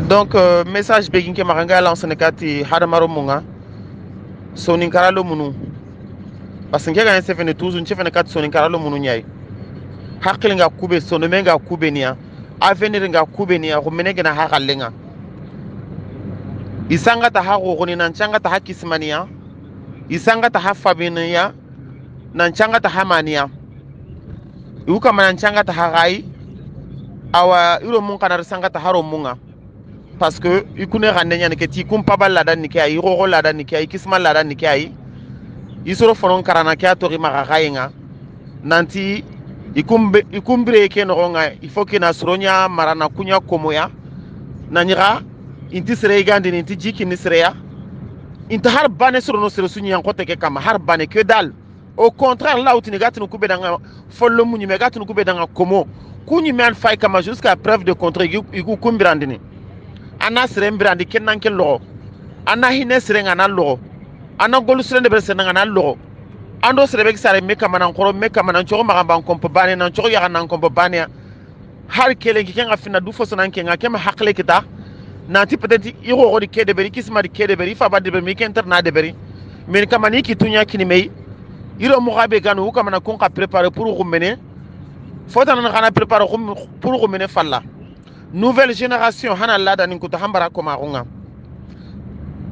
Donc message begin ke maganga lance ne kati hadamaro munga sonin karalo munu parce que ga se fene toujours nche fene kati sonin karalo munu nyai hakili nga kube sono menga kube niya avenir nga kube niya ko menege na hakallenga isanga ta hago goni nan changa ta hakismaniya isanga ta hafabiniya nan changa ta hamaniya uka manan changa ta hagai awa iro mun kanar sanga ta haro munga parce que ikune randenya ne keti kum pabal la dan nikai iro la dan nikai kismal la dan nikai isoro fonon karana kya tori magagayenga nanti ikumbire ke no nga il faut que na sronya marana kunya komoya nanyira inti sere gandi inti jiki ni sereya inta har bane soro no sere sunya ko teke kama har bane que dal au contraire là où tu négates nous kubedanga follo munyi megatu kubedanga komo kunyi man fay kama jusqu'à preuve de contraire iku kumbirandini ana sere mbirandi kenan ken logo ana hine sere ngana logo ana golu sere de berse ngana logo ando sere be sare me kama nan koro me kama nan choro magamba kompo bane nan choro ya nan kompo bane har kele ki kenga fina du foso nan kenga kema hakle kita nanti peut-être iro ko di kede beri kisma di kede beri fa ba de mi kenter na de beri men kama ni ki tunya kini mei iro mo gabe ganu ko kama na kon ka préparer pour ko mene fota nan kana préparer pour ko mene falla nouvelle génération hana lada nin kuta hambara ko magunga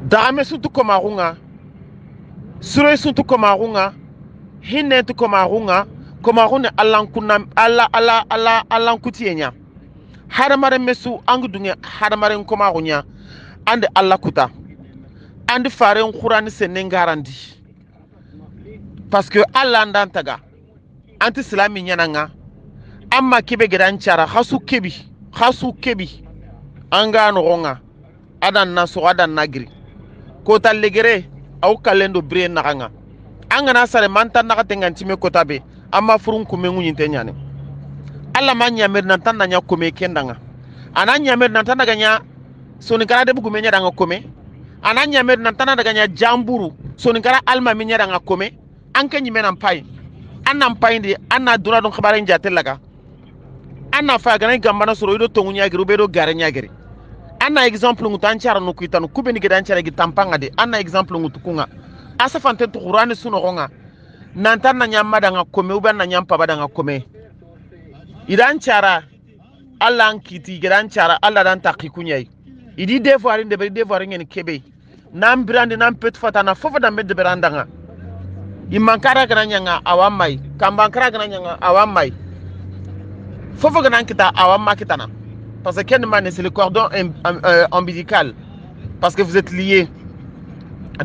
dame sutu ko magunga suro sutu ko magunga hinne tu ko magunga allan kunna allan kutiyenya hadamaren mesu angu dunge hadamaren ko magunya ande alla kuta ande faren qur'an senen garandi parce que alla ndantaga anti islami nyananga amma kibe gidan cara hasu kebi anga no gonga adan naso adan nagri ko tallegere au kalendo bre nakanga anga na sare manta naka tenganti me ko tabe amma furun kume ngunyinte nyane alla manya mer nan tan nanya kome kendanga ananya mer nan tan daga nya soni kala de bugu menya danga kome ananya mer nan tan daga nya jamburu soni kala alma menya danga kome anke nyime nan pai annan pai ndi anna dura don khabare njate laga anna fa gana gambana soro ido tongu nyagiri bedo gare nyagiri anna exemple ngutu anchara no kuitanu kubeni gidan chara gi tampanga de anna exemple ngutu kunga asa fante to qur'ani suno gonga nantan na nyamma danga kome uban na nyampa badanga kome idan chara Allah ankiti gidan chara Allah dan takikunyai idi devoir inde be devoir ngeni kebe nam brandi nam pet fatana fofa da medde berandanga imankara gana nyanga awamai kambankara gana nyanga awamai fofa gana kita awamma kitana parce que ken man c'est le cordon ombilical parce que vous êtes liés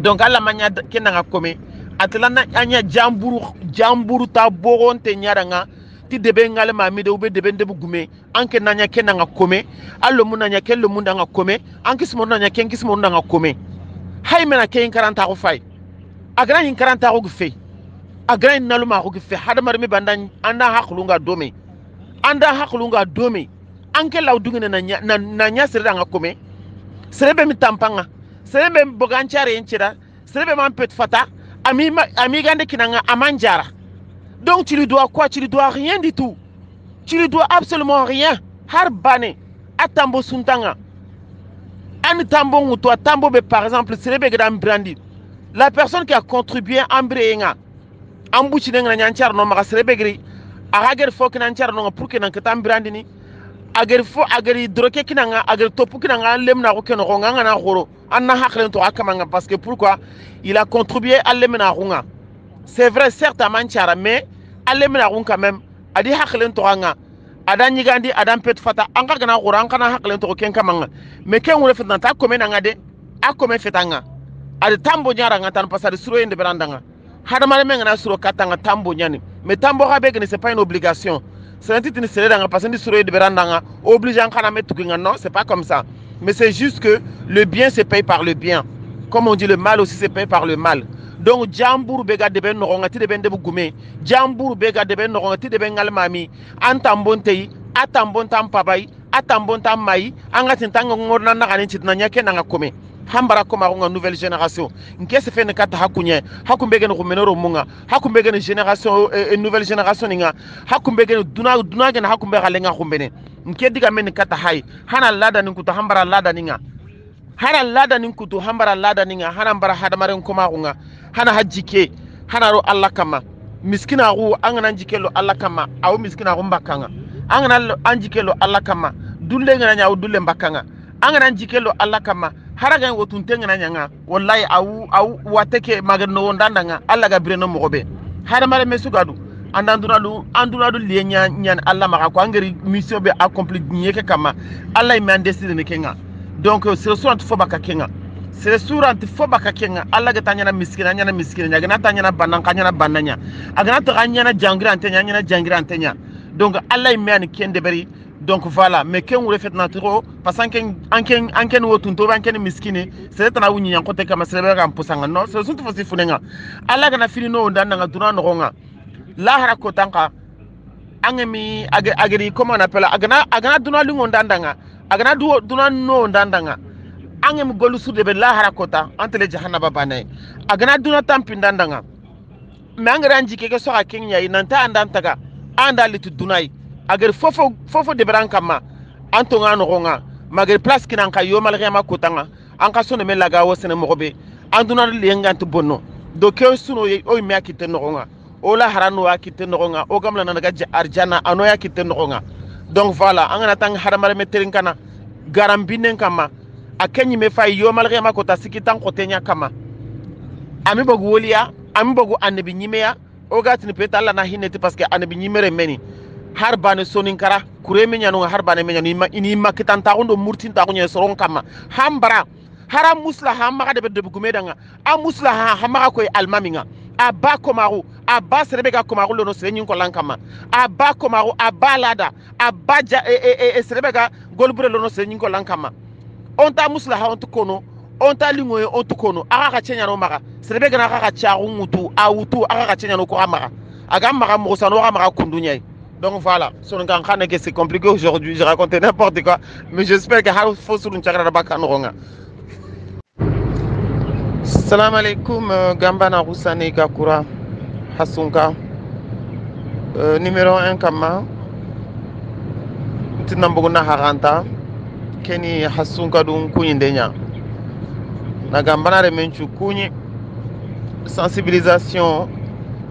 donc alla manya kenanga kome atlana anya jamburu ta boronte nyaranga ti debe ngale mami de ube debe ndebu gume anke nanya kenanga kome allo munanya kello mundanga kome anke simo nanya kenki simo nanga kome hay mena ken 40 ko fay agra yin 40 ko fe agra yin naluma ko fe hada marmi bandan anda haklunga dome anke law dungene na nya sere nga kome serebe mi tampanga serebe boganchare enchira serebe man pet fata ami gande kinanga amanjara. Donc tu lui dois quoi? Tu lui dois rien du tout. Tu lui dois absolument rien. Harbane atambo suntanga an tambo nguto tambo be par exemple serebe gdam brandi la personne qui a contribué ambrenga ambuchi nenga nyanchar no maka serebe gri agager fo kina nyanchar no pour que nan katam brandi ni ager fo ager droke kinanga ager topu kinanga lemna ko keno nganga na khoro anna haklen to akamanga parce que pourquoi il a contribué à lemna runga. C'est vrai certes amanchara mais alemna run quand même adi haklen to nganga adan yigandi adan pet fata anga gana quran kana haklen to ken kamanga mais ken wona fetan ta ko menanga de akome fetanga adi tambo nyara ngatan pasade suro ende berandanga hada mare menga suro katanga tambo nyani mais tambo rabe gni c'est pas une obligation c'est un titre ni sere danga pasande suro ende berandanga obligeant kana metu kinga non c'est pas comme ça mais c'est juste que le bien se paye par le bien comme on dit le mal aussi se paye par le mal. Donc jambur bega de ben no ngati de ben de bugume jambur bega de ben no ngati de ben ngalmami antambonte atambontam pabai atambontam mai angati tanga ngorna na kanin chitna nyake na ngakome hambara koma ko nouvelle génération nkese fe ne kata hakunye hakumbege no kumenoro munga hakumbege ne génération nouvelle génération ninga hakumbege duna gena hakumbe galenga kumbene nke diga men kata hay hana lada nin kutu hambara lada ninga hana lada nin kutu hambara lada ninga hana bara hadamaren kuma kunga hana hajike hana ro Allah kama miskina ru angana jikelo Allah kama aw miskina ru mbakanga angana anjikelo Allah kama dulle ngana nyaw dulle mbakanga angana jikelo Allah kama haraga wotunte ngana nyanga wallahi aw wateke magano ndandanga Allah ga bireno mogobe hadamare mesugadu andunadu lienya nyan Allah maka ko angeri mission be accompli nyeke kama Allah me andesire ne kenga donc c'est sourate fo baka kenga c'est sourate fo baka kenga Allah ga tanyana miskina nyaga na tanyana bananya agana to nyana jangira antenya donc Allah me an kende bari donc voilà mais ken wure fet naturo parce que anken wotunto anken miskine c'est tana wunyi yankote kama sebe ga mpusanga no c'est suntu fosi funenga Allah ga na fini no ndanda nga duna no nga lahara ko tanka angemi ageri comment on appelle agana duna lingo ndandanga agana duna no ndandanga angem golu sude be lahara kota antele jahannaba bane agana duna tampi ndandanga me angara njike ke soka kenya inanta andantaga andalitu dunai ager fofo de brankama antonga no gonga mager place kinanka yo malgema kotanga anka sono me laga wosene mogobe anduna lengant bonno do ke suno o me akite no gonga ola harano akite no gonga o gamla na daga arjana ano yakite no gonga donc voilà angana tang haramare meterin kana garambinen kama akenyi me fay yo malgema kota sikitan kotenya kama ami bogu wolia ami bogu annabi nyimeya o gatini peta alla na hineti parce que annabi nyimere meni harbane soninkara kureme nyanu harbane menyanu ini makitan ta ondo murtin ta gonye soron kama hambara haram muslaha maga de gumedanga a muslaha hamaga koy almaminga aba komaru aba serebega komaru lono senyin ko lankama aba komaru aba lada abaja serebega golbure lono senyin ko lankama onta muslaha onto kono onta lingoye onto kono aga ka chenya no maga serebega na ka charu mutu awutu aga ka chenya no ko amaga aga maga mo sano aga maga kundunyai. Donc voilà, c'est compliqué aujourd'hui, j'ai raconté n'importe quoi, mais j'espère que faut sur une chakra bakanonga. Salam alaikum, Gambana Roussane Kakura, Hasunka, numéro 1 Kama, Tinamboguna Haranta, Kenny Hasunka Dun Kuyindenya. Na Gambana Remenchu Kuni, sensibilisation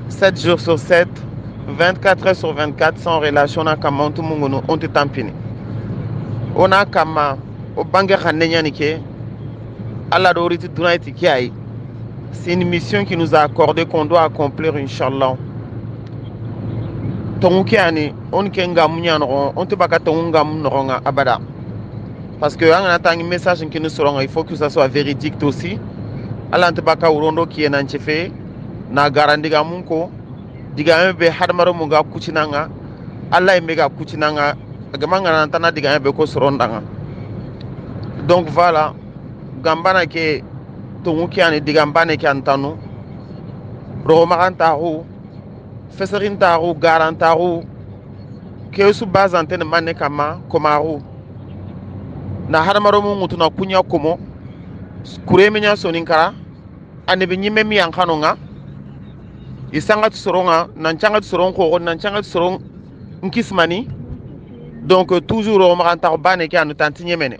7 jours sur 7. 24 heures sur 24 sans relation na kama tout mungono on te tampini ona kama o bange khanenya nike Allah do riti dunaiti kiai c'est une mission qui nous a accordé qu'on doit accomplir inchallah tongu kiani on kenga munyano on te baka tongu ngam noronga abada parce que on attend un message qui nous sera il faut que ça soit véridique aussi Allah te baka urondo qui est nanchefe na garandiga munko diga be hadmaro mo ga kucinanga Allah e mega kucinanga gamanga na tana diga be ko sorondanga donc voilà gambana ke tongu kiani diga mbane ke antanu ro maganta hu feserinta hu garanta hu ke su bazantene manne kama komaru na hadmaro mo mutuna kunya komo kuremenya soninkara ane be nyime mi yankanonga isanga tsoronga nanchanga tsoron ko nanchanga tsoron nkismani donc toujours on m'entend bane ki anu tantinye mene